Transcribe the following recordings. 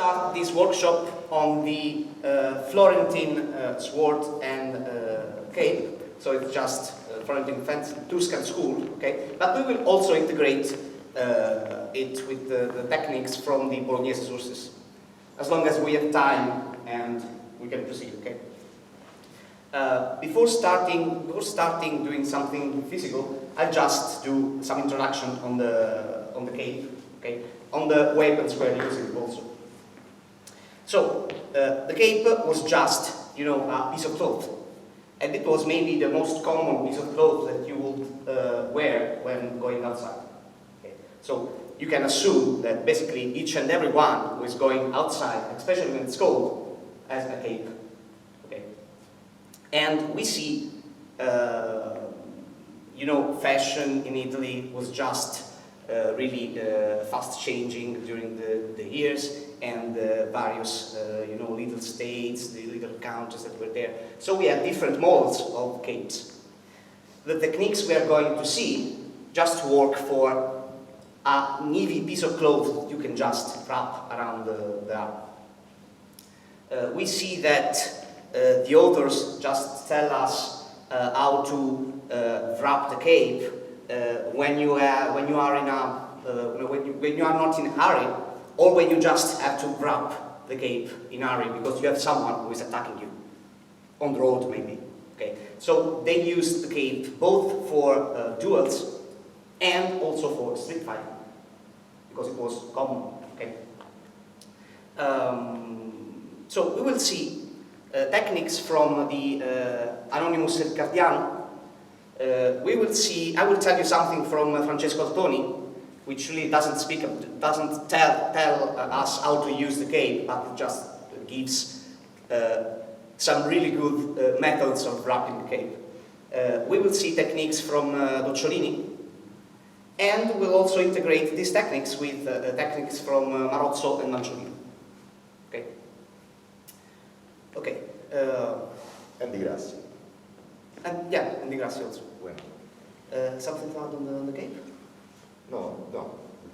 start this workshop on the Florentine sword and cape. So it's just Florentine Tuscan school, okay? But we will also integrate it with the techniques from the Bolognese sources, as long as we have time and we can proceed, okay? Before starting doing something physical, I'll just do some introduction on the cape, okay? On the weapons we're using also. So the cape was just, you know, a piece of cloth, and it was maybe the most common piece of cloth that you would wear when going outside. Okay? So you can assume that basically each and every one who is going outside, especially when it's cold, has a cape. Okay? And we see, you know, fashion in Italy was just really fast changing during the years, and various, you know, little states, the little countries that were there. So we had different models of capes. The techniques we are going to see just work for a navy piece of cloth that you can just wrap around the arm. We see that the authors just tell us how to wrap the cape when you are not in a hurry, or when you just have to wrap the cape in a hurry because you have someone who is attacking you on the road, maybe. Okay, so they used the cape both for duels and also for street fighting because it was common. Okay, so we will see techniques from the Anonimo Riccardiano. We will see. I will tell you something from Francesco Altoni, which really doesn't tell us how to use the cape, but it just gives some really good methods of wrapping the cape. We will see techniques from Docciolini, and we'll also integrate these techniques with techniques from Marozzo and Docciolini. Okay. Okay. And the Grassi. And yeah, and the Grassi also. Bueno. Something to add on the cape? No,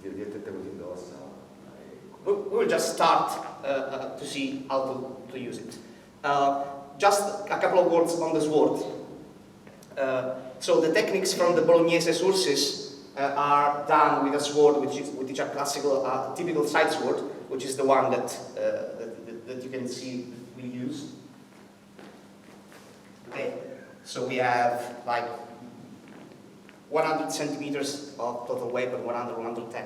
direttamente così indossa. We will just start to see how to use it. Just a couple of words on the sword. So the techniques from the Bolognese sources are done with a sword which is a classical, typical side sword, which is the one that you can see we use. Okay, so we have like 100 centimeters of total weapon, 100, 110.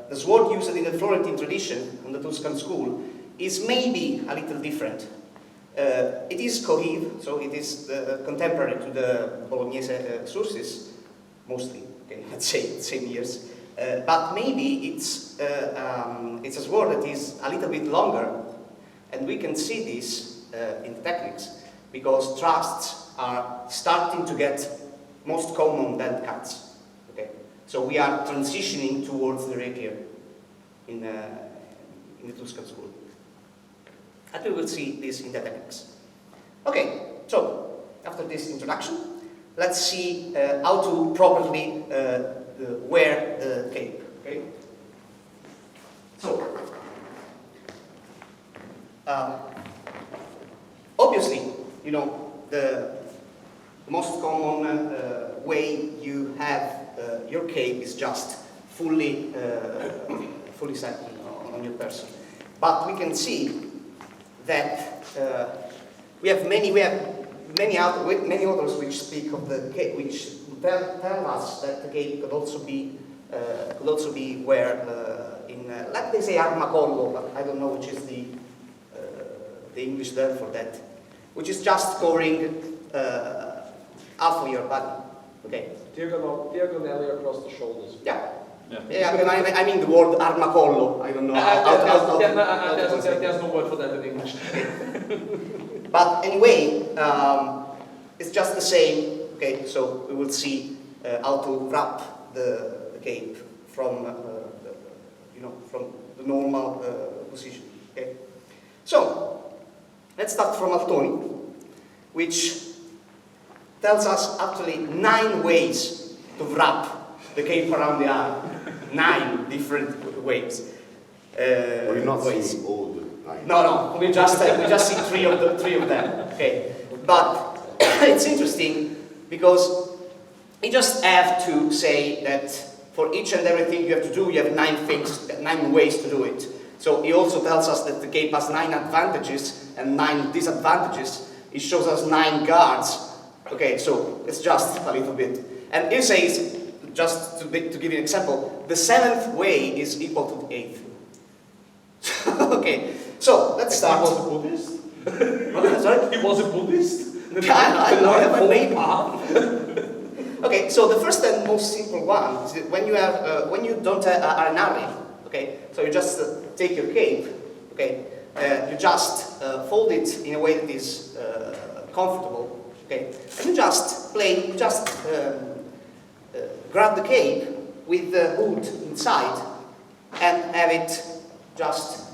The sword used in the Florentine tradition, in the Tuscan school, is maybe a little different. It is cohesive, so it is contemporary to the Bolognese sources, mostly, okay, let's say, same years. But maybe it's a sword that is a little bit longer, and we can see this in the techniques, because thrusts are starting to get most common dead cuts. Okay, so we are transitioning towards the rapier in the Tuscan school. And we will see this in the techniques. Okay, so after this introduction, let's see how to properly wear the cape. Okay, so obviously, you know, the most common way you have your cape is just fully set on your person. But we can see that we have many authors which speak of the cape, which tell us that the cape could also be wear in let me say armacollo, but I don't know which is the English term for that, which is just covering half of your body. Okay. Diagonally across the shoulders. Yeah. I mean the word armacollo. I don't know. There's no word for that in English. But anyway, it's just the same. Okay, so we will see how to wrap the cape from from the normal position. Okay, so let's start from Altoni, which tells us actually 9 ways to wrap the cape around the arm. 9 different ways. We will not ways. see all the nine. No, we just see three of them. Okay, but it's interesting because you just have to say that for each and everything you have to do, you have 9 ways to do it. So he also tells us that the cape has 9 advantages and 9 disadvantages. It shows us 9 guards. Okay, so it's just a little bit. And he says, just to give you an example, the 7th way is equal to the 8th. Okay, so let's start. He was a Buddhist? What? Sorry? He was a Buddhist? I have a name. Okay, so the first and most simple one is that when you don't are an array, okay, so you just take your cape, okay, you just fold it in a way that is comfortable, okay, and you just grab the cape with the hood inside and have it just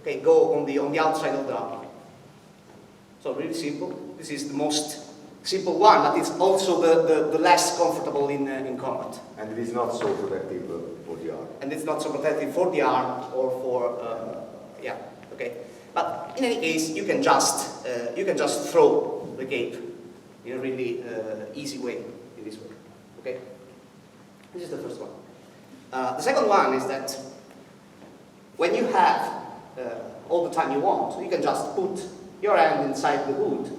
okay, go on the outside of the arm. So really simple. This is the most simple one, but it's also the less comfortable in combat. And it is not so protective for the arm. And it's not so protective for the arm or for yeah, okay. But in any case, you can just throw the cape in a really easy way in this way. Okay. This is the first one. The second one is that when you have all the time you want, you can just put your hand inside the hood.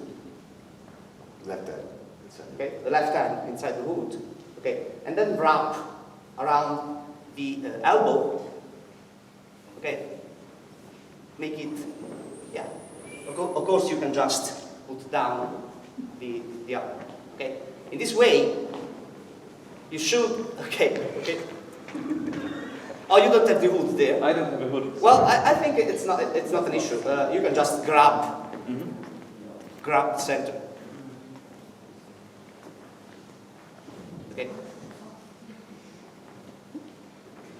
Left hand. Inside. Okay, the left hand inside the hood. Okay, and then wrap around the elbow. Okay, make it, yeah. Of course, you can just put down the arm. Okay, in this way, you should. Okay. Oh, you don't have the hood there. I don't have a hood. Well, I think it's not an issue. You can just grab the center. Okay.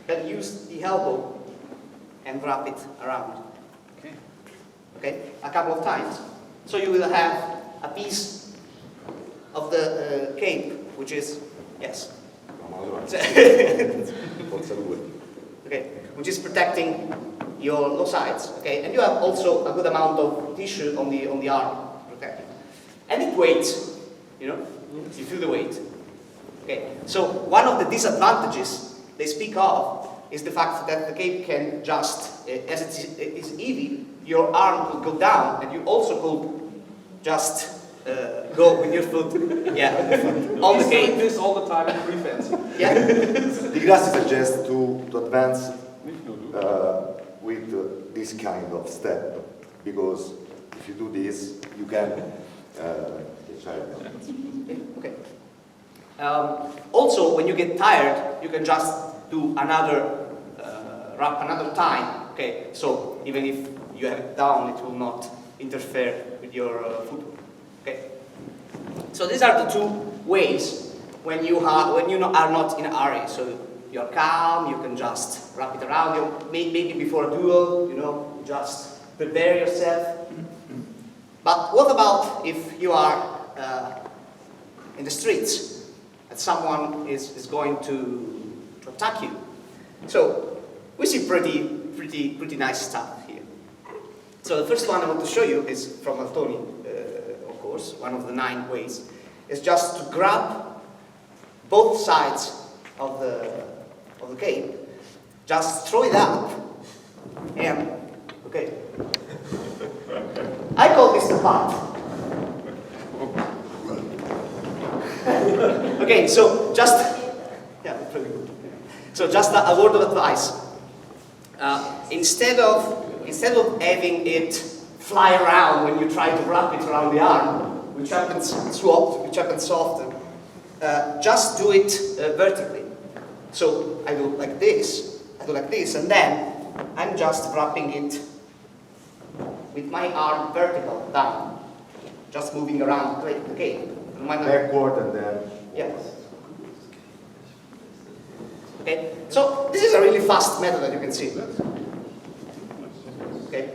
Then use the elbow and wrap it around. Okay. Okay, a couple of times. So you will have a piece of the cape, which is, yes. Okay, which is protecting your low sides. Okay, and you have also a good amount of tissue on the arm protecting. And it weighs, you know, you feel the weight. Okay, so one of the disadvantages they speak of is the fact that the cape can just, as it is heavy, your arm could go down, and you also could just go with your foot, yeah, on the He's doing cape. this all the time in free fencing. Yeah. The Grassi suggests to advance with this kind of step, because if you do this, you can Okay. Also, when you get tired, you can just do another wrap another time. Okay, so even if you have it down, it will not interfere with your footwork. Okay. So these are the 2 ways when you are not in a hurry. So you're calm, you can just wrap it around you. Maybe before a duel, you know, just prepare yourself. But what about if you are in the streets and someone is going to attack you? So we see pretty nice stuff here. So the first one I want to show you is from Altoni, of course, one of the 9 ways, is just to grab both sides of the cape, just throw it up, and okay. I call this the part. Okay, so just, yeah, pretty good. So just a word of advice. Instead of having it fly around when you try to wrap it around the arm, which happens often, just do it vertically. So I do like this, and then I'm just wrapping it with my arm vertical down, just moving around the cape. Backward and then. Yes. Okay, so this is a really fast method that you can see. Okay,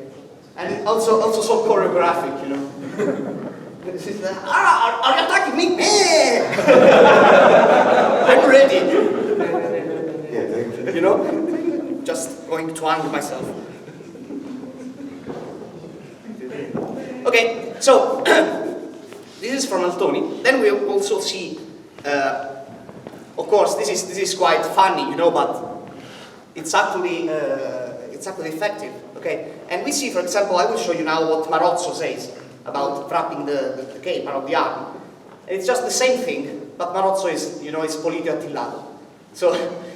and it's also so choreographic, you know. This is are you attacking me? I'm ready. Yeah, you know? Just going to hang myself. Okay, so this is from Altoni. Then we also see, of course, this is quite funny, you know, but it's actually effective. Okay, and we see, for example, I will show you now what Marozzo says about wrapping the cape around the arm. It's just the same thing, but Marozzo is, you know, is polito attillato. So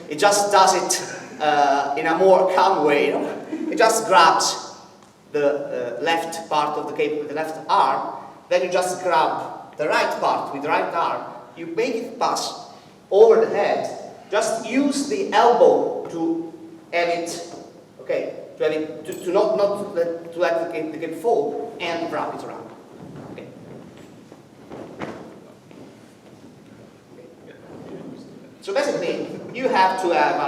it just does it in a more calm way. You know? It just grabs the left part of the cape with the left arm, then you just grab the right part with the right arm, you make it pass over the head, just use the elbow to have it, okay, to have it, to not let the cape fall, and wrap it around. Okay. So basically, you have to have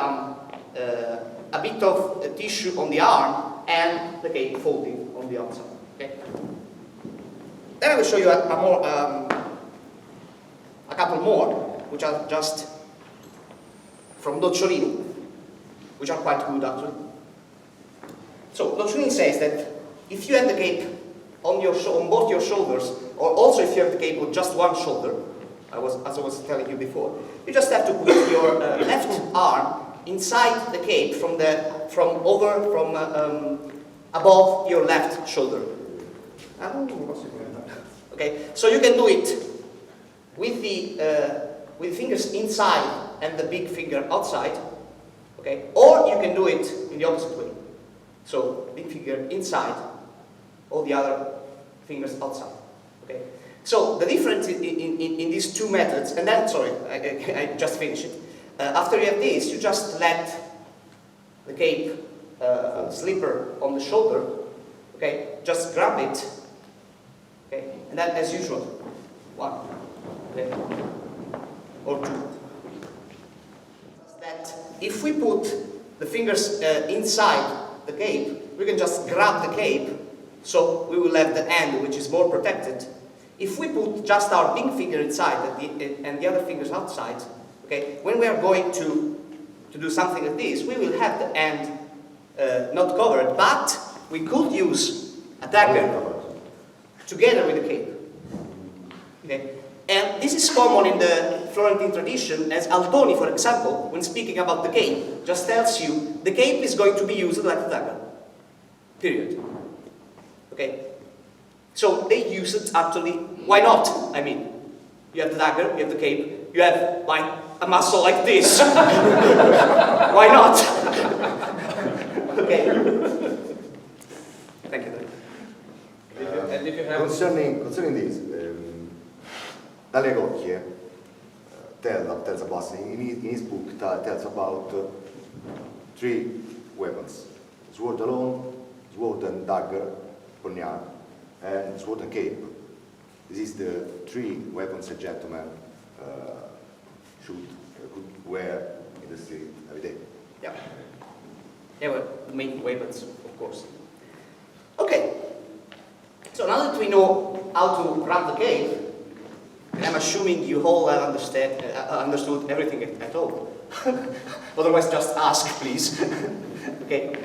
a bit of tissue on the arm and the cape folded on the outside. Okay. Then I will show you a couple more, which are just from Docciolini, which are quite good actually. So Docciolini says that if you have the cape on both your shoulders, or also if you have the cape on just one shoulder, as I was telling you before, you just have to put your left arm inside the cape from above your left shoulder. Okay, so you can do it with the fingers inside and the big finger outside. Okay, or you can do it in the opposite way. So big finger inside, all the other fingers outside. Okay, so the difference in these two methods, and then sorry, I just finished it. After you have this, you just let the cape slipper on the shoulder, okay, just grab it, okay, and then as usual, one, okay, or two. That if we put the fingers inside the cape, we can just grab the cape, so we will have the end which is more protected. If we put just our big finger inside and the other fingers outside, okay, when we are going to do something like this, we will have the end not covered, but we could use a dagger together with the cape. Okay? And this is common in the Florentine tradition, as Altoni, for example, when speaking about the cape, just tells you the cape is going to be used like a dagger. Period. Okay? So they use it actually, why not? I mean, you have the dagger, you have the cape, you have like a muscle like this. Why not? Okay. Thank you. And if you have... Concerning this, Dalle Cocchie tells about, in his book, tells about 3 weapons: sword alone, sword and dagger, pugnale, and sword and cape. This is the 3 weapons a gentleman could wear in the street every day. Yeah. They were the main weapons, of course. Okay. So now that we know how to grab the cape, and I'm assuming you all have understood everything at all. Otherwise, just ask, please. Okay.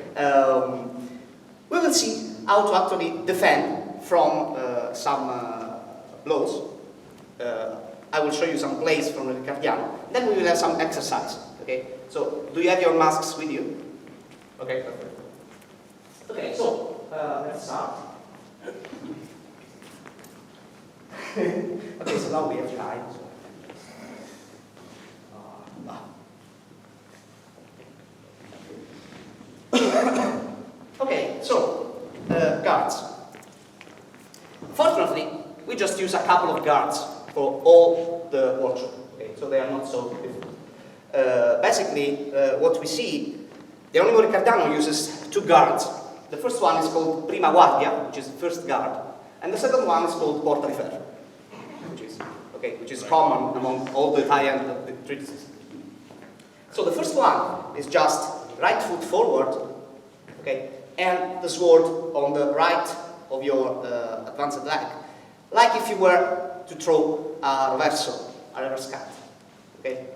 We will see how to actually defend from some blows. I will show you some plays from Riccardiano. Then we will have some exercise. Okay. So, do you have your masks with you? Okay. Perfect. Okay. So let's start. Okay, so now we have time. Okay, so guards. Fortunately, we just use a couple of guards for all the workshop. Okay, so they are not so difficult. Basically, what we see, the Anonimo Riccardiano uses 2 guards. The first one is called Prima Guardia, which is the first guard, and the second one is called Porta di Ferro, which is common among all the Italian treatises. So the first one is just right foot forward, okay, and the sword on the right of your advanced leg, like if you were to throw a reverso, a reverse cut, okay,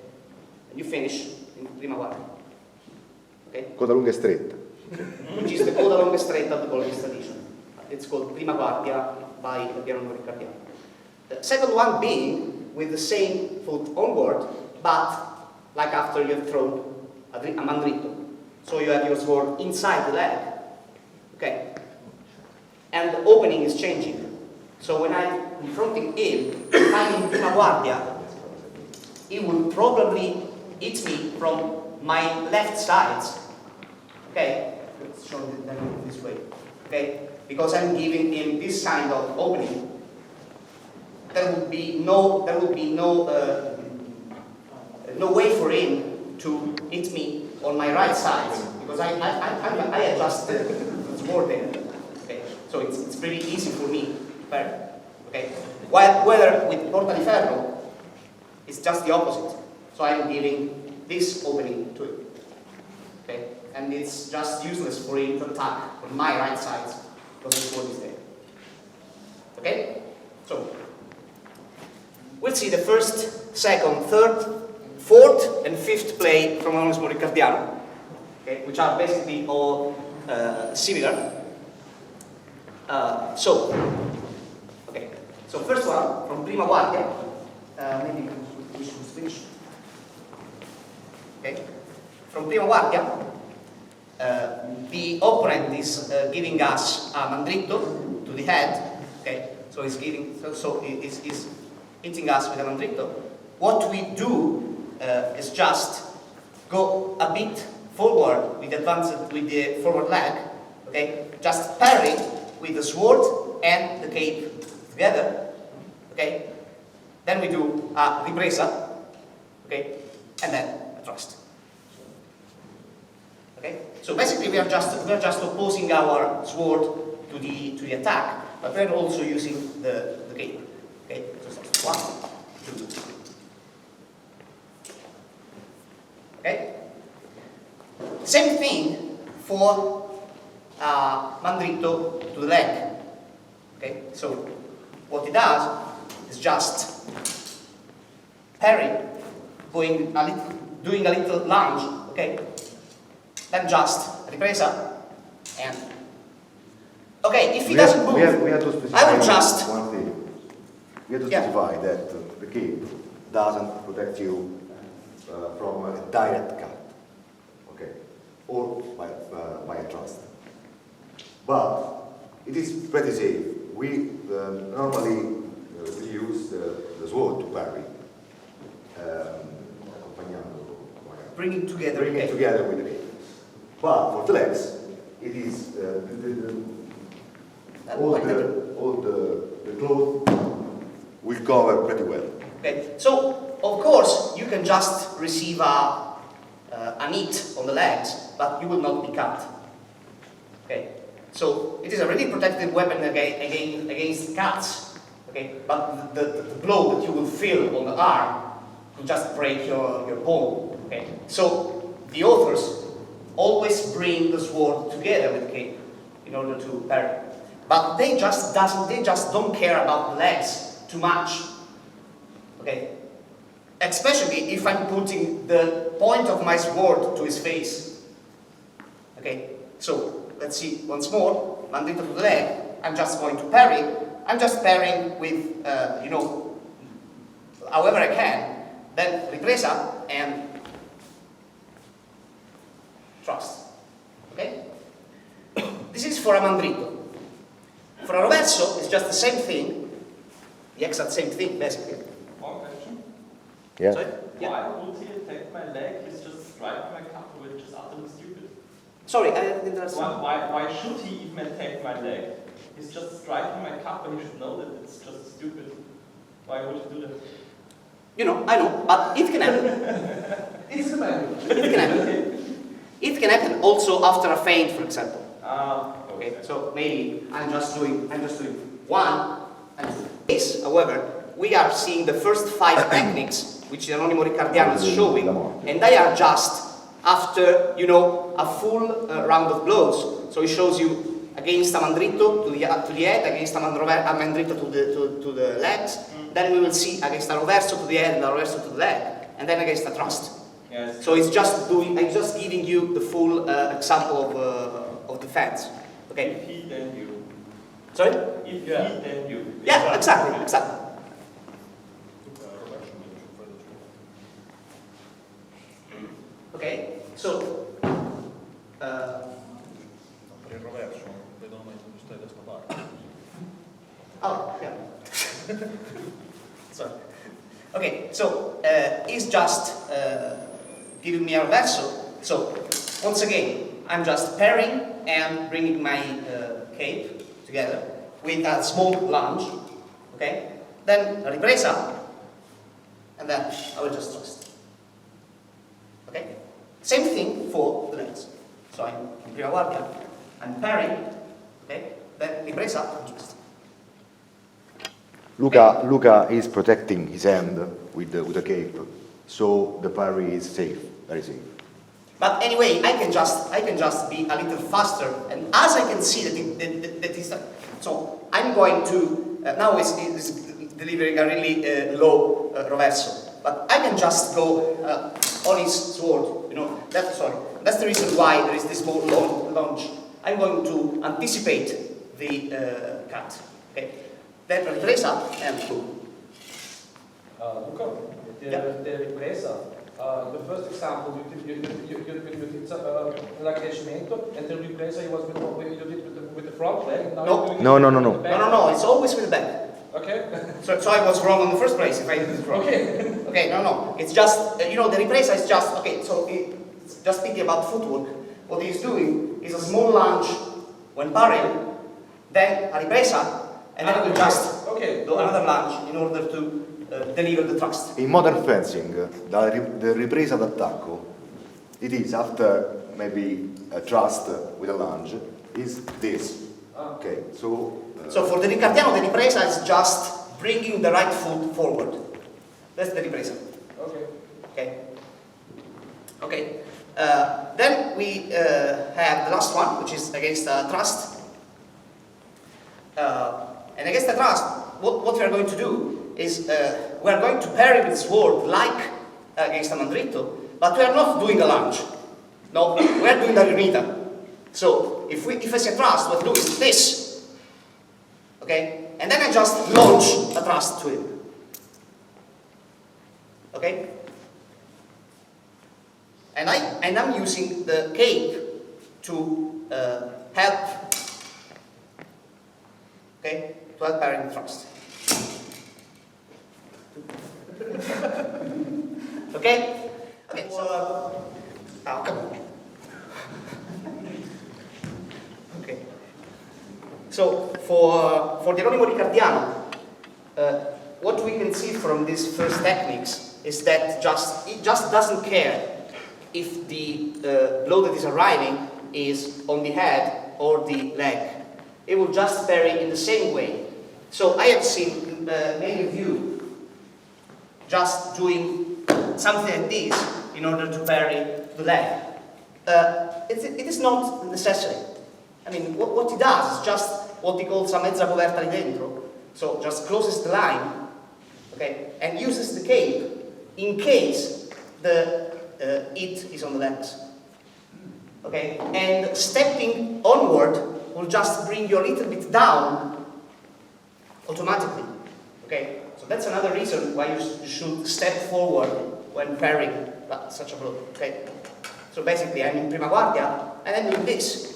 and you finish in Prima Guardia. Okay? Coda lunga e stretta. Which is the coda longa stretta of the Bologna tradition. It's called Prima Guardia by Riccardiano. The second one being with the same foot onward, but like after you have thrown a mandritto. So you have your sword inside the leg, okay? And the opening is changing. So when I'm confronting him, if I'm in Prima Guardia, he will probably hit me from my left side, okay? Let's show them this way, okay? Because I'm giving him this kind of opening. There would be no way for him to hit me on my right side because I adjust the sword there. Okay, so it's pretty easy for me. Okay, while whether with Porta di Ferro, it's just the opposite. So I'm giving this opening to it. Okay, and it's just useless for him to attack on my right side because the sword is there. Okay, so. We'll see the first, second, third, fourth, and fifth play from Anonimo Riccardiano, okay, which are basically all similar. So first one from Prima Guardia. Maybe we should switch. Okay, from Prima Guardia, the opponent is giving us a mandritto to the head. Okay, so he's giving he's hitting us with a mandritto. What we do is just go a bit forward with the forward leg, okay? Just parry with the sword and the cape together, okay? Then we do a ripresa, okay? And then a thrust. Okay? So basically we are just opposing our sword to the attack, but we're also using the cape. Okay, so 1, 2. Okay? Same thing for mandritto to the leg. Okay, so what it does is just parry, doing a little lunge, okay? Then just ripresa and okay, if he doesn't move, we have to specify I will just one thing. We have to specify that the cape doesn't protect you from a direct cut, okay, or by a thrust. But it is pretty safe. We normally we use the sword to parry, bringing together with the cape. But for the legs, it is all the cloth will cover pretty well. Okay, so of course you can just receive a hit on the legs, but you will not be cut. Okay, so it is a really protective weapon against cuts. Okay, but the blow that you will feel on the arm will just break your bone. Okay, so the authors always bring the sword together with the cape in order to parry, but they just don't care about the legs too much, okay? Especially if I'm putting the point of my sword to his face, okay? So let's see once more. Mandritto to the leg. I'm just going to parry. I'm just parrying with, however I can. Then ripresa and thrust, okay? This is for a mandritto. For a roverso, it's just the same thing. The exact same thing, basically. One question. Yeah. Sorry? Yeah. Why would he attack my leg? He's just striking my cup, which is utterly stupid. Sorry, I didn't understand. Why should he even attack my leg? He's just striking my cup, and he should know that it's just stupid. Why would he do that? You know, I know, but it can happen. It's a man. It can happen. It can happen also after a feint, for example. Okay. So maybe I'm just doing 1 and 2. This, however, we are seeing the first 5 techniques which Anonimo Riccardiano is showing, and they are just after, a full round of blows. So he shows you against a mandritto to the head, against a mandritto to the legs. Then we will see against a roverso to the head and a roverso to the leg, and then against a thrust. Yes. So it's just I'm just giving you the full example of defense. Okay. If he, then you. Sorry? If he, then you. Yeah, exactly, exactly. Okay, so Per il roverso, vedono mai tu stai da questa parte. oh yeah. Sorry. Okay, so it's just giving me a verso. So once again, I'm just pairing and bringing my cape together with a small lunge. Okay, then a ripresa, and then I will just thrust. Okay, same thing for the legs. So I'm in prima guardia, I'm pairing. Okay, then ripresa and twist. Luca is protecting his hand with the cape, so the parry is safe, very safe. But anyway, I can just be a little faster, and as I can see that is so I'm going to now it's delivering a really low reverso, but I can just go on his sword. You know that's the reason why there is this small lunge. I'm going to anticipate the cut. Okay, then ripresa and boom. Luca, the ripresa. The first example, you did an attachmento, and the ripresa you did with the front leg. Now No. you're doing it with the back. No, it's always with the back. Okay. So I was wrong in the first place if I did it wrong. Okay. Okay, no. It's just, the ripresa is just, okay, so it's just speaking about footwork. What he's doing is a small lunge when parrying, then a ripresa, and then we just do another lunge in order to deliver the thrust. In modern fencing, the ripresa d'attacco, it is after maybe a thrust with a lunge, is this. Okay, so... So for the Riccardiano, the ripresa is just bringing the right foot forward. That's the ripresa. Okay. Then we have the last one, which is against the thrust. And against the thrust, what we are going to do is we are going to parry with sword like against a mandritto, but we are not doing a lunge. No, we are doing the riunita. So if I say thrust, what we do is this. Okay? And then I just launch a thrust to him. Okay? And I'm using the cape to help. Okay? To help parrying thrust. Okay? Okay, so oh, come on. Okay. So for the Anonimo Riccardiano, what we can see from these first techniques is that it just doesn't care if the blow that is arriving is on the head or the leg. It will just parry in the same way. So I have seen many of you just doing something like this in order to parry the leg. It is not necessary. I mean, what he does is just what he calls a mezza coperta di dentro. So just closes the line, okay, and uses the cape in case the it is on the legs. Okay, and stepping onward will just bring you a little bit down automatically. Okay, so that's another reason why you should step forward when parrying such a blow. Okay, so basically I'm in prima guardia and I'm doing this.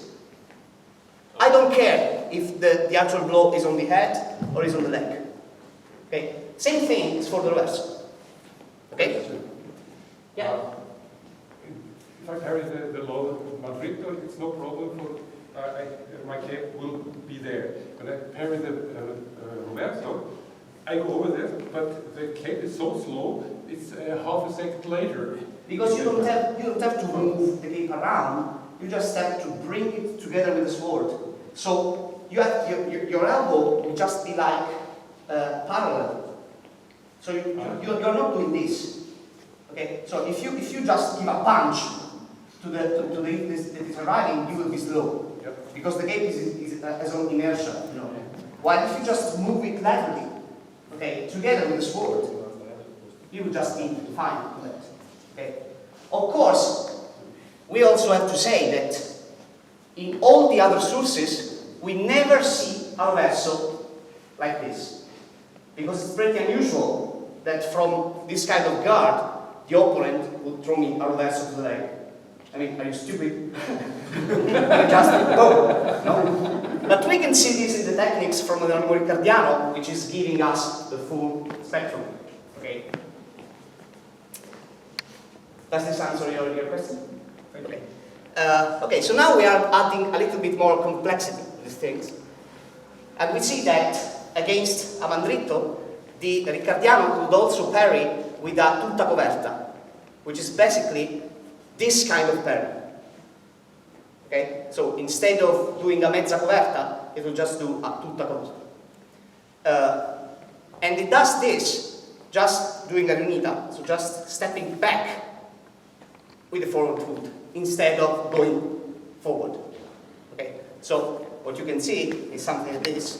I don't care if the actual blow is on the head or is on the leg. Okay, same thing is for the reverse. Okay, yeah. If I parry the low Madrid, it's no problem for my cape will be there. When I parry the Roberto, I go over there, but the cape is so slow, it's half a second later. Because you don't have to move the cape around, you just have to bring it together with the sword. So you have your elbow will just be like parallel. So you're not doing this. Okay. So if you just give a punch to the that is arriving, you will be slow. Yep. Because the cape has on inertia. You know. While if you just move it laterally, okay, together with the sword, you will just be fine with that. Okay. Of course, we also have to say that in all the other sources, we never see a reverso like this. Because it's pretty unusual that from this kind of guard, the opponent would throw me a reverso to the leg. I mean, are you stupid? Just no. But we can see this in the techniques from Anonimo Riccardiano, which is giving us the full spectrum. Okay. Does this answer your question? Okay. Okay, so now we are adding a little bit more complexity to these things. And we see that against a mandritto, the Riccardiano could also parry with a tutta coverta, which is basically this kind of parry. Okay? So instead of doing a mezza coverta, it will just do a tutta coverta. And it does this just doing a riunita, so just stepping back with the forward foot instead of going forward. Okay? So what you can see is something like this.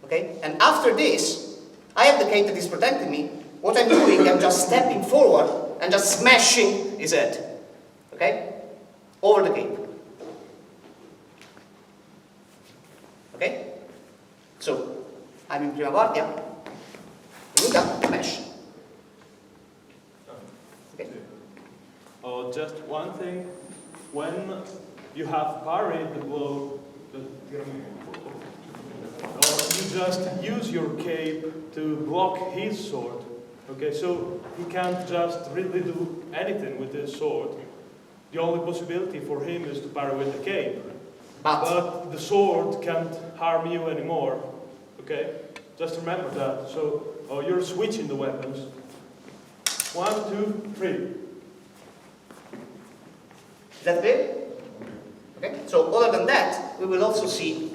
Okay? And after this, I have the cape that is protecting me. What I'm doing, I'm just stepping forward and just smashing his head. Okay? Over the cape. Okay? So, I'm in prima guardia. Smash. Okay? Oh, just one thing. When you have parried the blow, you just use your cape to block his sword. Okay, so he can't just really do anything with his sword. The only possibility for him is to parry with the cape. But the sword can't harm you anymore. Okay? Just remember that. So you're switching the weapons. 1, 2, 3. Is that clear? Okay? So other than that, we will also see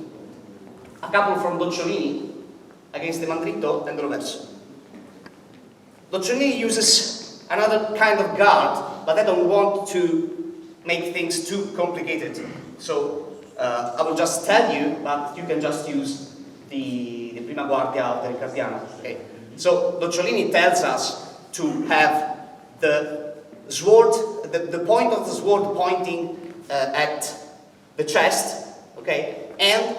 a couple from Docciolini against the mandritto and the reverso. Docciolini uses another kind of guard, but I don't want to make things too complicated. So I will just tell you, but you can just use the prima guardia of the Riccardiano. Okay. So Docciolini tells us to have the sword, the point of the sword pointing at the chest, okay, and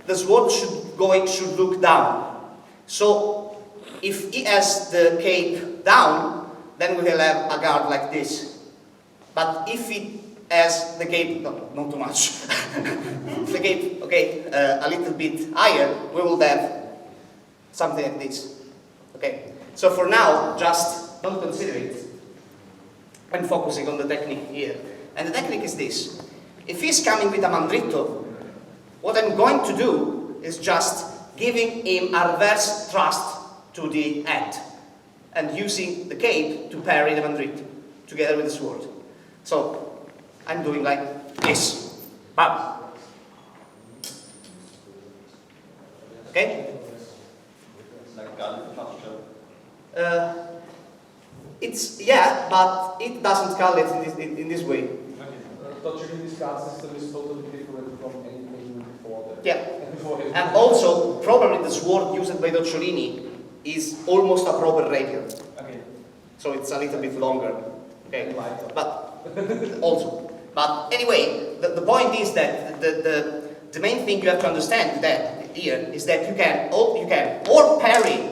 the sword should look down. So if he has the cape down, then we will have a guard like this. But if he has the cape, no, not too much, the cape, okay, a little bit higher, we will have something like this. Okay. So for now, just don't consider it. I'm focusing on the technique here. And the technique is this. If he's coming with a mandritto, what I'm going to do is just giving him a reverse thrust to the head and using the cape to parry the mandritto together with the sword. So I'm doing like this. Bam. Okay? Like gun posture. It's, yeah, but it doesn't call it in this way. Docciolini's guard system is totally different from anything before that. Yeah. And also, probably the sword used by Docciolini is almost a proper rapier. Okay. So it's a little bit longer. Okay. But also. But anyway, the point is that the main thing you have to understand that here is that you can or parry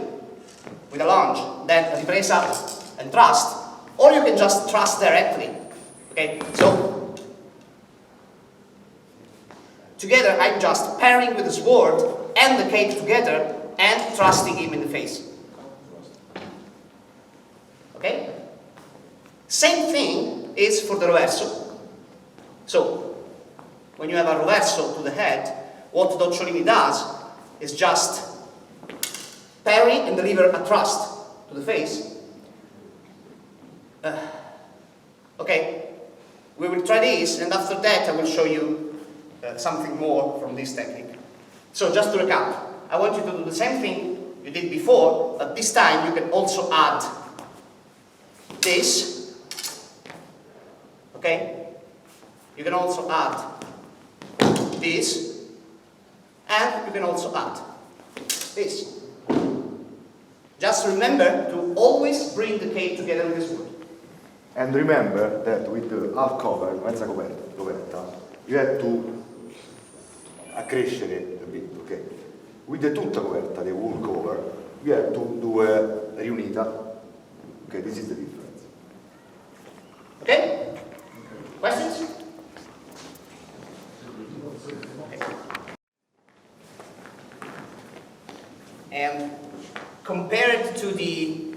with a lunge, then ripresa and thrust, or you can just thrust directly. Okay, so together I'm just parrying with the sword and the cape together and thrusting him in the face. Okay? Same thing is for the reverso. So, when you have a reverso to the head, what Docciolini does is just parry and deliver a thrust to the face. Okay, we will try this, and after that I will show you something more from this technique. So just to recap, I want you to do the same thing you did before, but this time you can also add this. Okay? You can also add this, and you can also add this. Just just remember to always bring the cape together with the sword. And remember that with the half cover, mezza coperta, you have to accrescere a bit, okay? With the tutta coperta, the wool cover, you have to do a riunita. Okay, this is the difference. Okay? Questions? Okay. And compared to the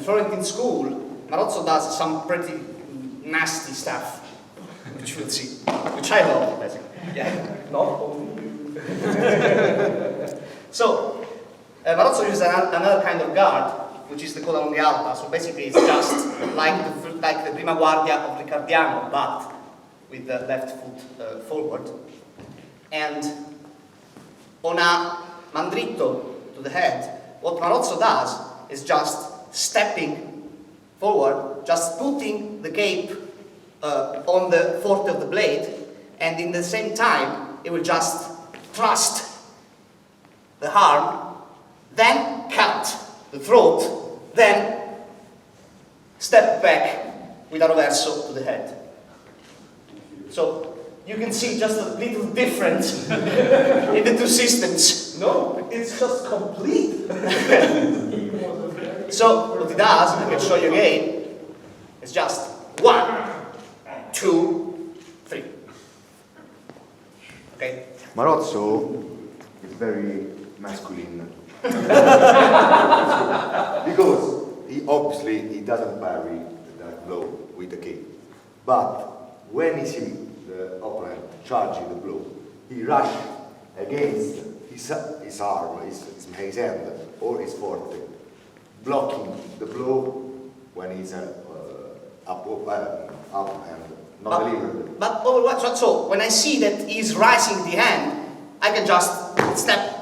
Florentine school, Marozzo does some pretty nasty stuff, which you'll see, which I love, basically. Yeah. Not only you. So, Marozzo uses another kind of guard, which is the coda longa alta. So basically, it's just like the prima guardia of Riccardiano, but with the left foot forward. And on a mandritto to the head, what Marozzo does is just stepping forward, just putting the cape on the forte of the blade, and in the same time, it will just thrust the arm, then cut the throat, then step back with a reverso to the head. So you can see just a little difference in the two systems. No, it's just complete. So what it does, I can show you again, it's just 1, 2, 3. Okay? Marozzo is very masculine. Because he doesn't parry that blow with the cape. But when he sees the opponent charging the blow, he rushes against his arm, his hand, or his forte, blocking the blow when he's up and not delivered. But so when I see that he's rising the hand, I can just step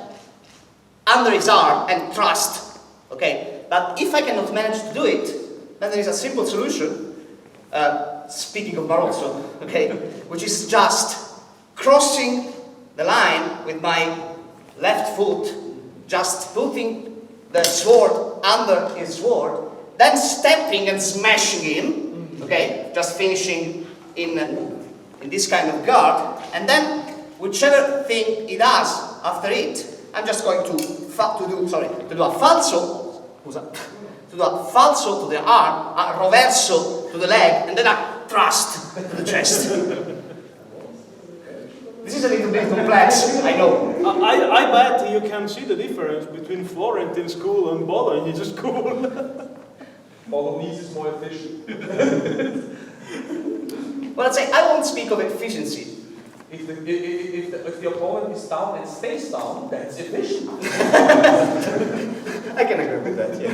under his arm and thrust. Okay? But if I cannot manage to do it, then there is a simple solution. Speaking of Marozzo, okay, which is just crossing the line with my left foot, just putting the sword under his sword, then stepping and smashing him, okay, just finishing in this kind of guard, and then whichever thing he does after it, I'm just going to do a falso, to do a falso to the arm, a reverso to the leg, and then a thrust to the chest. This is a little bit complex, I know. I bet you can see the difference between Florentine school and Bolognese school. Bolognese is more efficient. Well, I'd say I won't speak of efficiency. If the opponent is down and stays down, that's efficient. I can agree with that, yeah.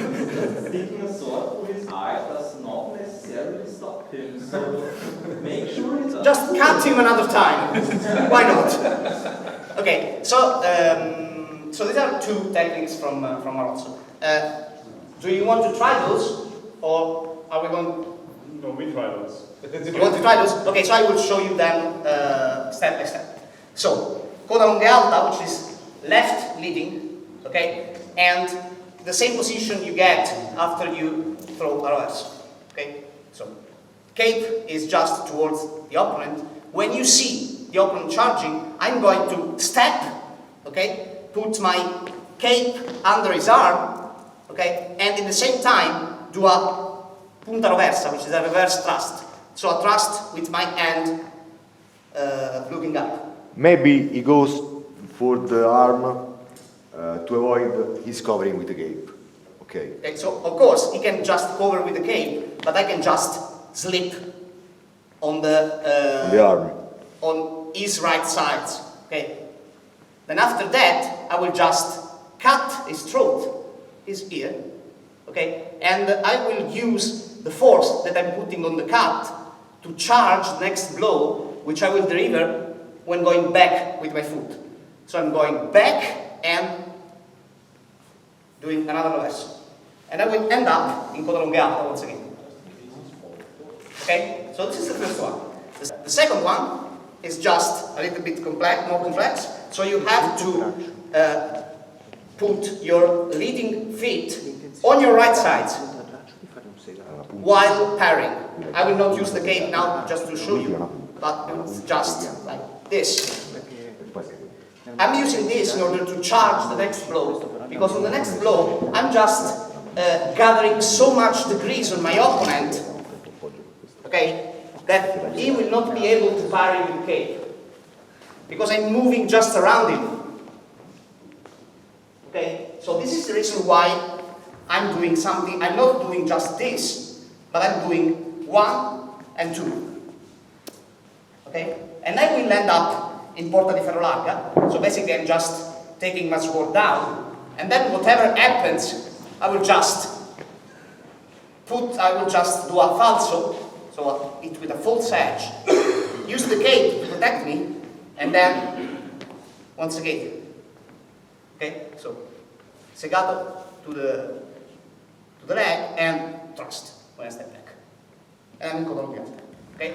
Sticking a sword through his eye does not necessarily stop him, so make sure it does. Just cut him another time. Why not? Okay, so these are two techniques from Marozzo. Do you want to try those, or are we going? No, we try those. You want to try those? Okay, so I will show you them step by step. So, coda longa alta, which is left leading, okay, and the same position you get after you throw a reverse, okay? So, cape is just towards the opponent. When you see the opponent charging, I'm going to step, okay, put my cape under his arm, okay, and in the same time do a punta roversa, which is a reverse thrust. So a thrust with my hand looking up. Maybe he goes for the arm to avoid his covering with the cape. Okay. Okay, so of course he can just cover with the cape, but I can just slip on the arm. on his right side. Okay. Then after that, I will just cut his throat, his ear. Okay, and I will use the force that I'm putting on the cut to charge the next blow, which I will deliver when going back with my foot. So I'm going back and doing another reverse. And I will end up in coda longa alta once again. Okay, so this is the first one. The second one is just a little bit more complex. So you have to put your leading feet on your right side while parrying. I will not use the cape now just to show you, but it's just like this. I'm using this in order to charge the next blow, because on the next blow, I'm just gathering so much degrees on my opponent, okay, that he will not be able to parry with the cape, because I'm moving just around him. Okay, so this is the reason why I'm doing something. I'm not doing just this, but I'm doing 1 and 2. Okay, and I will end up in porta di ferro larga. So basically, I'm just taking my sword down, and then whatever happens, I will just do a falso, so it with a false edge, use the cape to protect me, and then once again. Okay, so segato to the leg and thrust when I step back. And I'm in control of the other. Okay,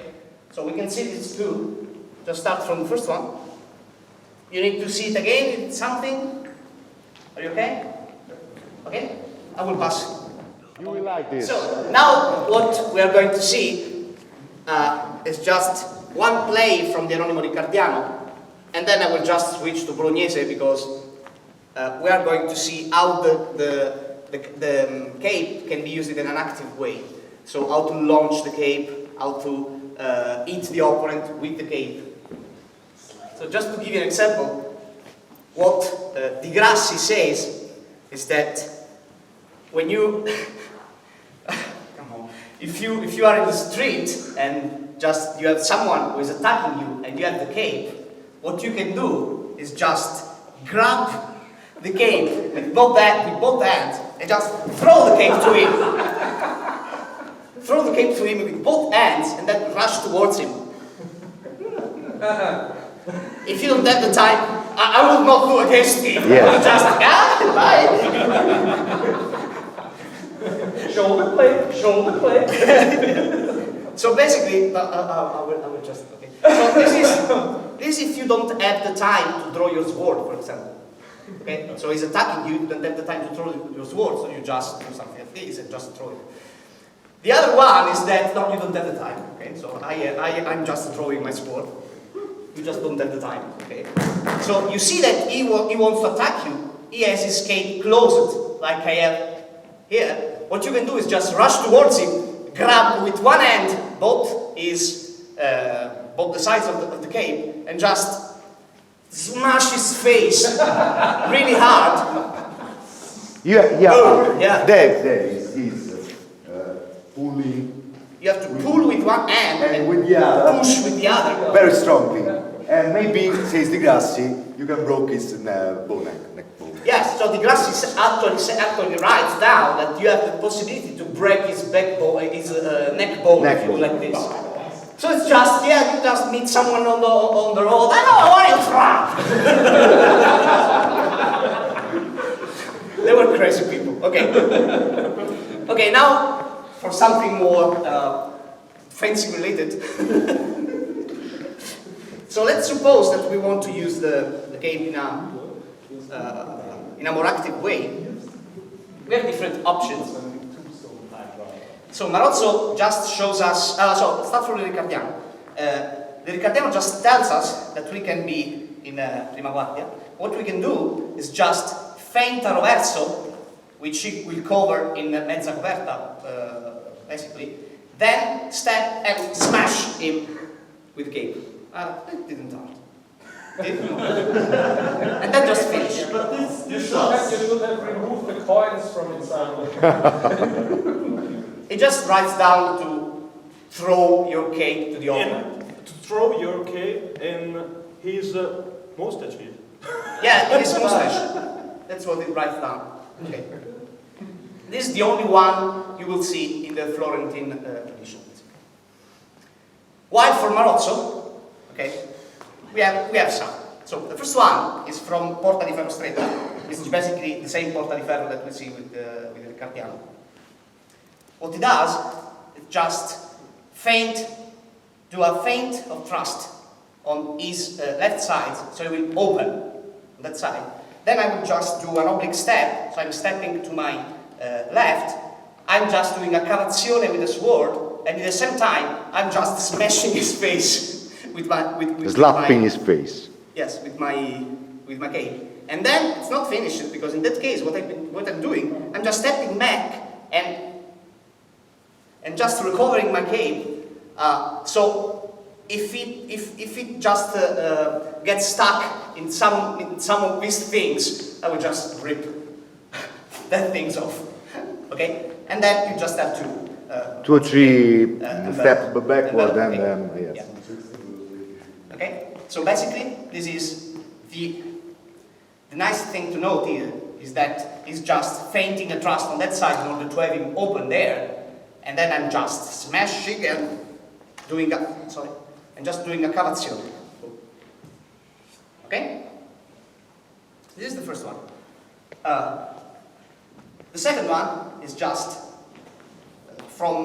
so we can see these two. Just start from the first one. You need to see it again. It's something. Are you okay? Okay, I will pass. You will like this. So now what we are going to see is just one play from the Anonimo Riccardiano, and then I will just switch to Bolognese because we are going to see how the cape can be used in an active way. So how to launch the cape, how to hit the opponent with the cape. So just to give you an example, what Grassi says is that when you, come on, if you are in the street and just you have someone who is attacking you and you have the cape, what you can do is just grab the cape with both hands and just throw the cape to him. Throw the cape to him with both hands and then rush towards him. If you don't have the time, I will not do against him. Yes. Just, bye. Shoulder play. So basically, I will just, okay. So this is if you don't have the time to draw your sword, for example. Okay? So he's attacking you, you don't have the time to throw your sword, so you just do something like this and just throw it. The other one is that, no, you don't have the time, okay? So I'm just throwing my sword. You just don't have the time, okay? So you see that he wants to attack you. He has his cape closed, like I have here. What you can do is just rush towards him, grab with one hand both the sides of the cape, and just smash his face really hard. Yeah. There is pulling. You have to pull with one hand And with the other. push with the other. Very strongly. And maybe, says the Grassi, you can break his neck bone. Yes, so the Grassi actually writes down that you have the possibility to break his neck bone if you do like this. So it's just, yeah, you just meet someone on the road, I want you. They were crazy people. Okay. Okay, now for something more fencing related. So let's suppose that we want to use the cape in a more active way. We have different options. So Marozzo just shows us, so start from the Riccardiano. The Riccardiano just tells us that we can be in prima guardia. What we can do is just feint a roverso, which will cover in mezza coperta, basically. Then step and smash him with cape. It didn't hurt. And then just finish. But you should have removed the coins from inside. It just writes down to throw your cape to the opponent. To throw your cape in his mustache here. Yeah, in his mustache. That's what it writes down. Okay. This is the only one you will see in the Florentine tradition. While for Marozzo, okay, we have some. So the first one is from Porta di Ferro Stretta, which is basically the same Porta di Ferro that we see with the Riccardiano. What he does is just do a feint of thrust on his left side, so he will open on that side. then I would just do an oblique step, so I'm stepping to my left, I'm just doing a cavazione with the sword, and at the same time, I'm just smashing his face with my... Slapping his face. Yes, with my cape. And then it's not finished, because in that case, what I'm doing, I'm just stepping back and just recovering my cape. So if it just gets stuck in some of these things, I will just rip that things off. Okay, and then you just have to 2 or 3 steps backward, and yes. Yeah. Okay, so basically, this is the nice thing to note here is that he's just feinting a thrust on that side in order to have him open there, and then I'm just smashing and doing a cavazione. Okay? This is the first one. The second one is just from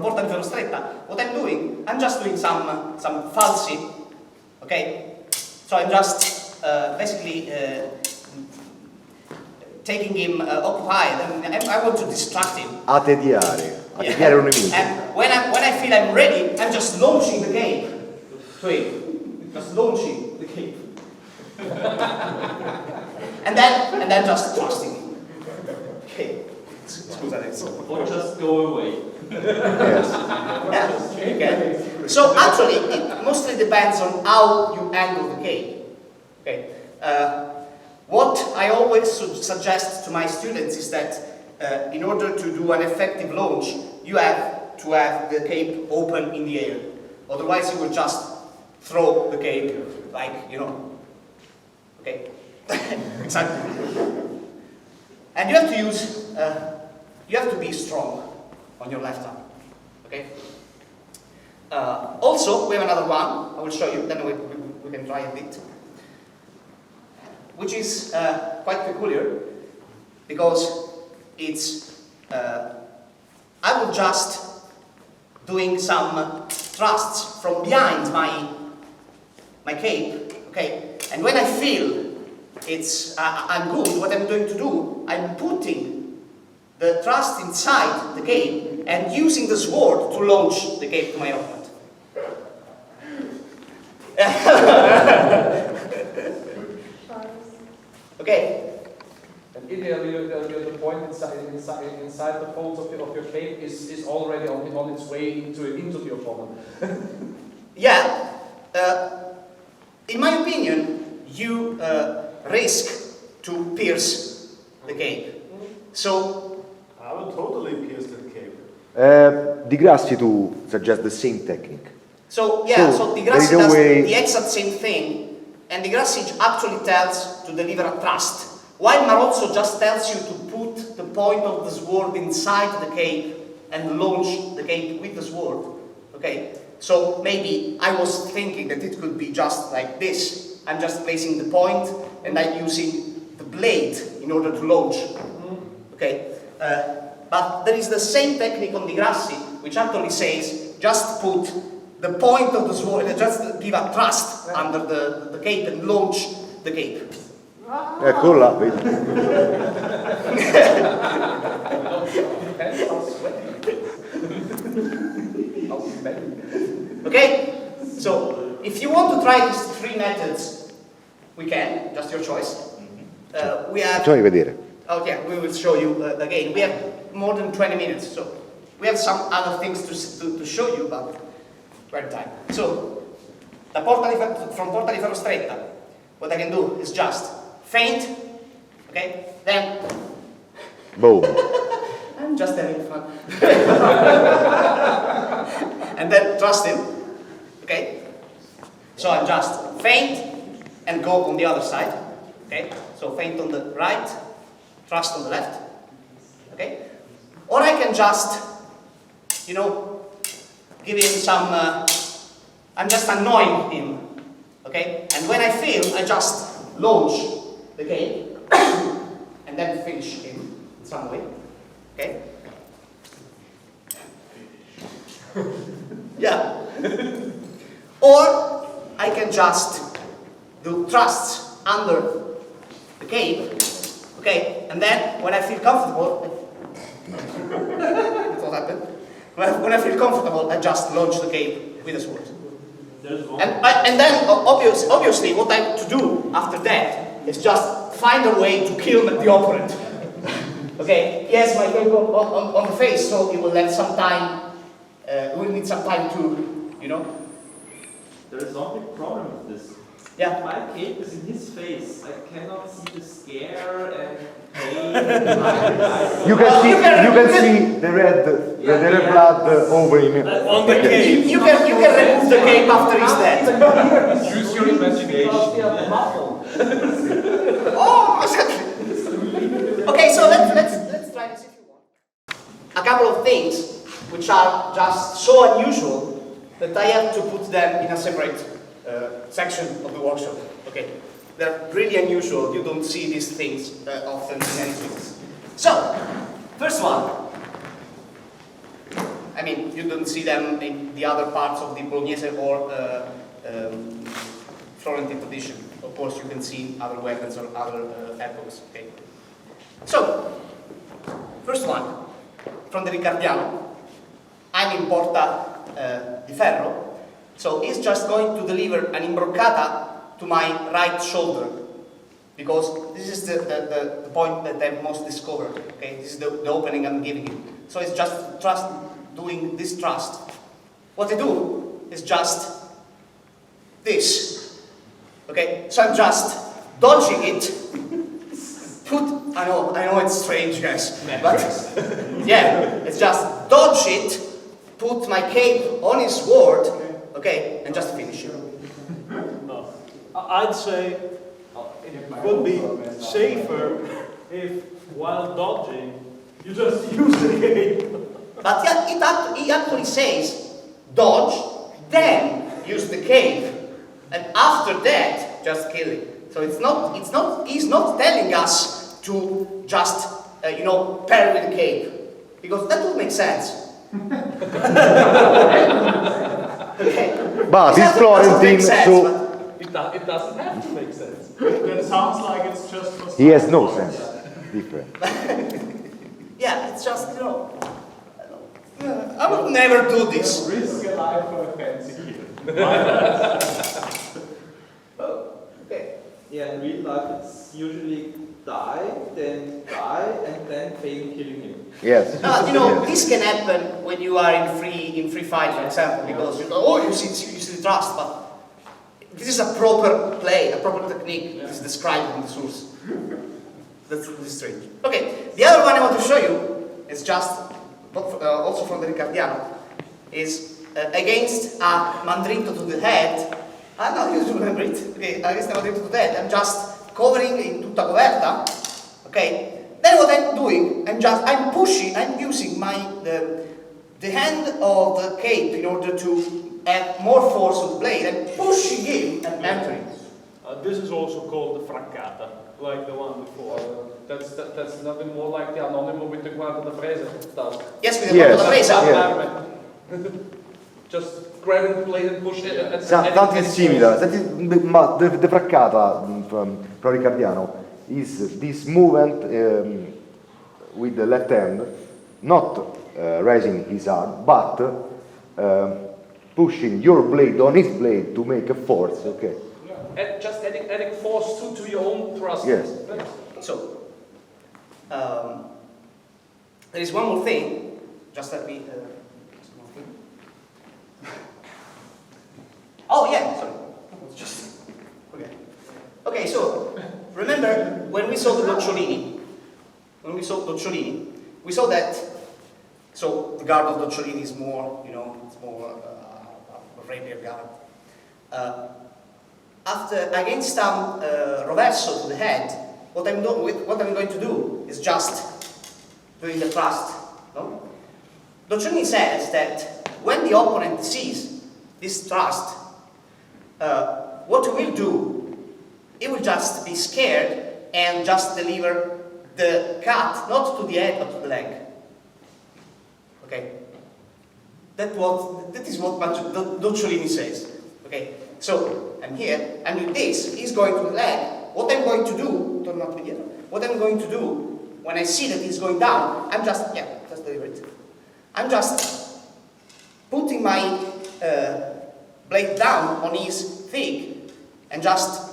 Porta di Ferro Stretta. What I'm doing, I'm just doing some falsi. Okay? So I'm just basically taking him occupied, and I want to distract him. Atediare un nemico. And when I feel I'm ready, I'm just launching the cape to him. Just launching the cape. and then just thrusting him. Okay. Or just go away. Yes. Yeah. Okay. So actually, it mostly depends on how you angle the cape. Okay. What I always suggest to my students is that in order to do an effective launch, you have to have the cape open in the air. Otherwise, you will just throw the cape like, okay? Exactly. And you have to use, you have to be strong on your left arm, okay? Also, we have another one, I will show you, then we can try a bit, which is quite peculiar, because it's, I will just doing some thrusts from behind my cape, okay? And when I feel I'm good, what I'm going to do, I'm putting the thrust inside the cape and using the sword to launch the cape to my opponent. Okay. And ideally, the point inside the folds of your cape is already on its way into the opponent. Yeah. In my opinion, you risk to pierce the cape. So I would totally pierce the cape. Di Grassi to suggest the same technique. So Di Grassi there is does a way... the exact same thing, and Di Grassi actually tells to deliver a thrust, while Marozzo just tells you to put the point of the sword inside the cape and launch the cape with the sword. Okay? So maybe I was thinking that it could be just like this. I'm just placing the point and I'm using the blade in order to launch. Okay? But there is the same technique on Di Grassi, which actually says just put the point of the sword, just give a thrust under the cape and launch the cape. Ecco là, vedi. Okay? So, if you want to try these 3 methods, we can, just your choice. We have... Facciamo vedere. Okay, we will show you again. We have more than 20 minutes, so we have some other things to show you, but we're in time. So, from Porta di Ferro Stretta, what I can do is just feint, okay? Then... Boom. I'm just having fun. And then thrust him, okay? So I'm just feint and go on the other side, okay? So feint on the right, thrust on the left, okay? Or I can just, give him some, I'm just annoying him, okay? And when I feel, I just launch the cape and then finish him in some way, okay? Yeah. Or I can just do thrusts under the cape, okay, and then when I feel comfortable, that's what happened. When I feel comfortable, I just launch the cape with a sword. And then obviously what I have to do after that is just find a way to kill the opponent. Okay, he has my cape on the face, so he will have some time, we will need some time to, you know. There is one big problem with this. Yeah. My cape is in his face. I cannot see the scare and pain. You can see the red blood over him. On the cape. You can remove the cape after he's dead. Use your imagination. Oh, exactly. Okay, so let's try this if you want. A couple of things which are just so unusual that I have to put them in a separate section of the workshop. Okay, they're really unusual. You don't see these things often in any fields. So, first one. I mean, you don't see them in the other parts of the Bolognese or Florentine tradition. Of course, you can see other weapons or other epochs. Okay. So, first one from the Riccardiano. I'm in Porta di Ferro. So he's just going to deliver an imbroccata to my right shoulder, because this is the point that I've most discovered. Okay, this is the opening I'm giving him. So it's just doing this thrust. What I do is just this. Okay, so I'm just dodging it. I know it's strange, guys, but yeah, it's just dodge it, put my cape on his sword. Okay, and just finish it. No. I'd say it would be safer if, while dodging, you just use the cape. But yeah, he actually says, dodge, then use the cape, and after that, just kill it. So he's not telling us to just, parry with the cape, because that would make sense. Okay. But it's Florentine, so It doesn't have to make sense. That sounds like it's just for he has no sense. Different. Yeah, it's just, I would never do this. risk a life for a fancy here. Okay. Yeah, in real life it's usually die, and then fail killing him. Yes. This can happen when you are in free fight, for example, because you see the thrust, but this is a proper play, a proper technique. It's described in the source. That's really strange. Okay, the other one I want to show you is just, also from the Riccardiano, is against a mandrito to the head. No, you remember it. Okay, against a mandrito to the head, I'm just covering in tutta coverta. Okay. Then what I'm doing, I'm pushing, I'm using the hand of the cape in order to add more force on the blade. I'm pushing him and entering. This is also called the fraccata, like the one before. That's nothing more like the Anonimo with the guarda da presa does. Yes, with the guarda da presa. Yeah. Just grab the blade and push it. Something similar. But the fraccata from Riccardiano is this movement with the left hand, not raising his arm, but pushing your blade on his blade to make a force. Okay. And just adding force to your own thrust. Yes. So, there is one more thing. Just let me. Oh yeah, sorry. Just okay. Okay, so remember when we saw the Docciolini? We saw that. So the guard of Docciolini is more, it's more a rapier guard. Against Roverso to the head, what I'm going to do is just doing the thrust. No? Docciolini says that when the opponent sees this thrust, what he will do, he will just be scared and just deliver the cut, not to the head, but to the leg. Okay? That is what Docciolini says. Okay? So I'm here, and with this, he's going to the leg. What I'm going to do, turn not video, what I'm going to do, when I see that he's going down, I'm just deliver it. I'm just putting my blade down on his thigh, and just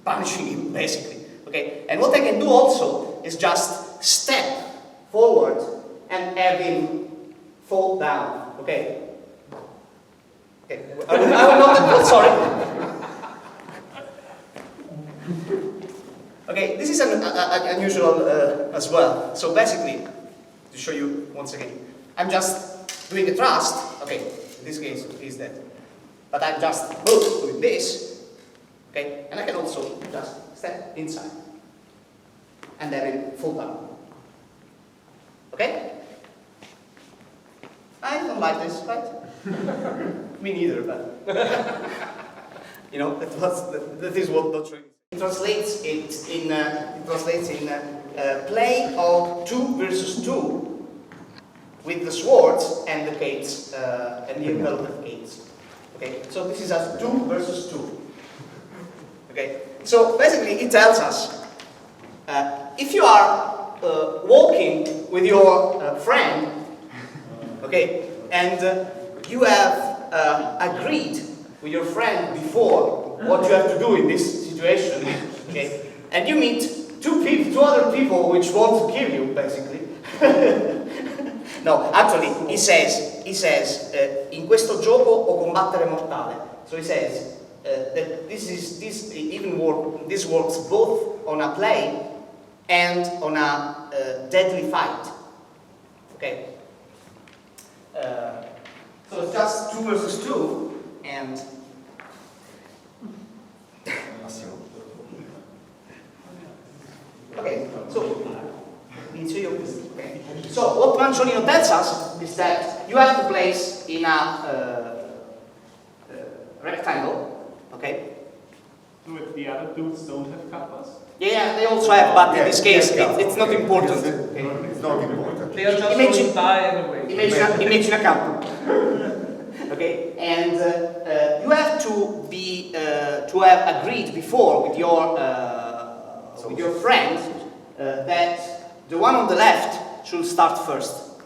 punching him, basically. Okay? And what I can do also is just step forward and have him fall down. Okay? Okay. I will not, sorry. Okay, this is unusual as well. So basically, to show you once again, I'm just doing a thrust. Okay, in this case, he's dead. But I'm just doing this. Okay, and I can also just step inside and have him fall down. Okay? I don't like this, right? Me neither, but you know, that is what Docciolini. It translates in play of 2 versus 2 with the swords and the gates and the enveloped gates. Okay, so this is a 2 versus 2. Okay, so basically it tells us if you are walking with your friend, okay, and you have agreed with your friend before what you have to do in this situation, okay, and you meet two other people which want to kill you, basically. No, actually, he says, in questo gioco o combattere mortale. So he says that this works both on a play and on a deadly fight. Okay. So it's just 2 versus 2, and okay. So what Docciolini tells us is that you have to place in a rectangle. Okay. With the other dudes don't have kappas? Yeah, they also have, but in this case, it's not important. Okay. It's not important. They are just going to die anyway. Imagine a couple. Okay, and you have to be to have agreed before with your friend that the one on the left should start first.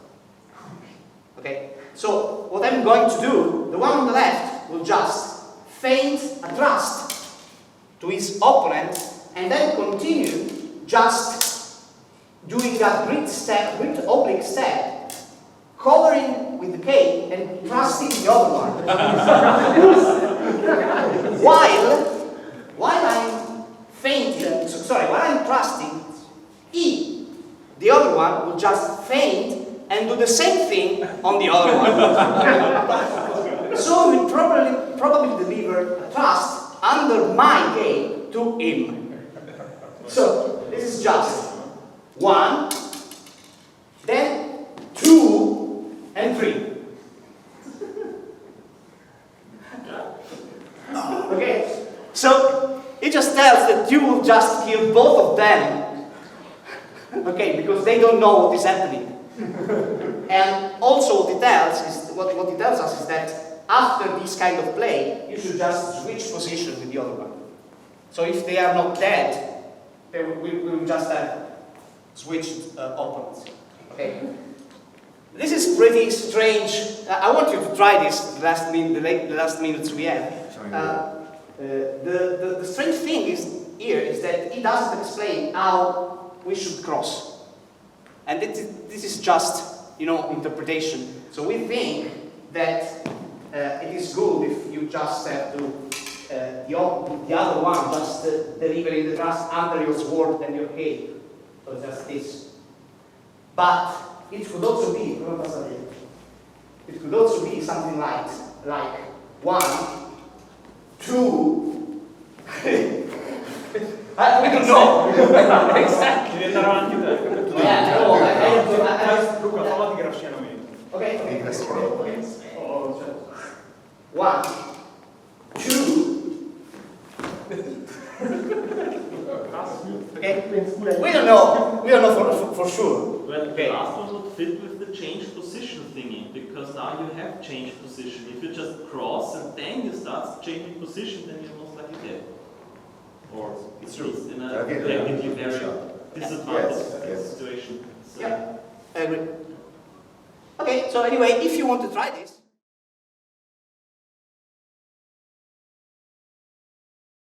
Okay, so what I'm going to do, the one on the left will just feint a thrust to his opponent, and then continue just doing a great oblique step, covering with the cape and thrusting the other one. while I'm feinting, while I'm thrusting, the other one will just feint and do the same thing on the other one. So we probably deliver a thrust under my cape to him. So this is just 1, then 2, and 3. Okay, so it just tells that you will just kill both of them. Okay, because they don't know what is happening. And also what it tells us is that after this kind of play, you should just switch position with the other one. So if they are not dead, we will just have switched opponents. Okay. This is pretty strange. I want you to try this the last minutes we have. The strange thing here is that he doesn't explain how we should cross. And this is just, interpretation. So we think that it is good if you just have to, the other one, just delivering the thrust under your sword and your cape. So just this. But it could also be, something like 1, 2, we don't know. Exactly. Luca, falla di Grassi Okay. 1, 2. Okay. We don't know for sure. Well, okay. the last one would fit with the change position thingy, because now you have changed position. If you just cross and then you start starts changing position, then you're most likely dead. Or it's True. in a Okay, technically yeah. very disadvantaged Yes. situation. So, Yeah, I agree. Okay, so anyway, if you want to try this,